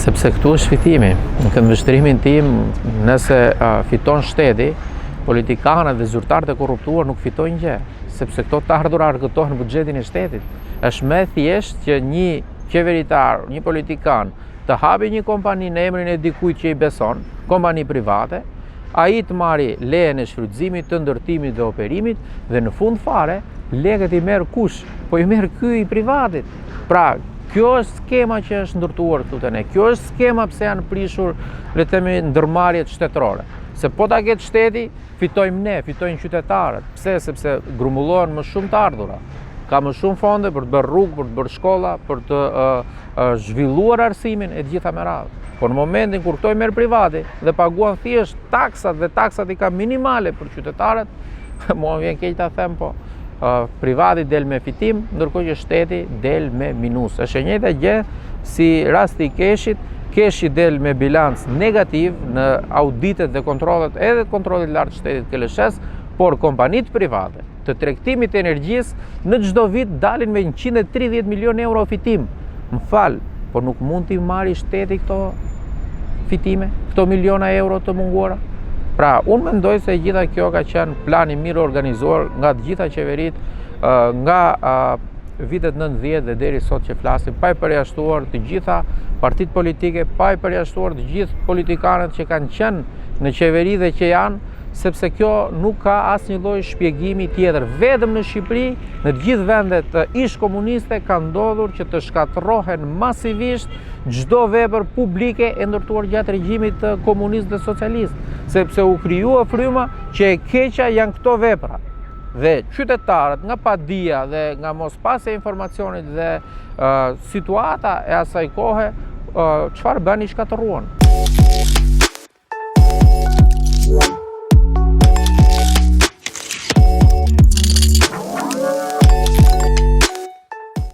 Sepse këtu është fitimi. Në këndvështrimin tim, nëse fiton shteti, politikanët dhe zyrtarët e korruptuar nuk fitojnë gjë, sepse këto të ardhura argëtohen në buxhetin e shtetit. Është më thjesht që një qeveritar, një politikan, të hapi një kompani në emrin e dikujt që i beson, kompani private, ai të marri lejen e shfrytëzimit, të ndërtimit dhe operimit, dhe në fund fare, lekët i merr kush? Po i merr ky i privatit. Pra, kjo është skema që është ndërtuar këtu te ne. Kjo është skema pse janë prishur, le të themi, ndërmarrjet shtetërore. Se po ta ketë shteti, fitojmë ne, fitojnë qytetarët. Pse? Sepse grumbullohen më shumë të ardhura. Ka më shumë fonde për të bërë rrugë, për të bërë shkolla, për të zhvilluar arsimin e gjitha me radhë. Por në momentin kur këto i merr privati dhe paguan thjesht taksat dhe taksat i ka minimale për qytetarët, mua vjen keq ta them, po privati del me fitim, ndërkohë që shteti del me minus. Është e njëjta gjë si rasti i Keshit. Keshi del me bilanc negativ në auditet dhe kontrollet, edhe kontrollit lartë shtetit KLSH, por kompanitë private të tregtimit të energjisë në çdo vit dalin me 130 milion euro fitim. Më fal, por nuk mund t'i marrë shteti këto fitime, këto miliona euro të munguara. Pra, unë mendoj se gjitha kjo ka qenë plani mirë organizuar nga të gjitha qeveritë, nga vitet 90 dhe deri sot që flasim, pa i përjashtuar të gjitha partitë politike, pa i përjashtuar të gjithë politikanët që kanë qenë në qeveri dhe që janë, sepse kjo nuk ka asnjë lloj shpjegimi tjetër. Vetëm në Shqipëri, në të gjithë vendet ish komuniste ka ndodhur që të shkatërrohen masivisht çdo vepër publike e ndërtuar gjatë regjimit komunist dhe socialist, sepse u krijua fryma që e keqja janë këto vepra. Dhe qytetarët nga padia dhe nga mos pasja e informacionit dhe situata e asaj kohe, çfarë bën, i shkatërruan.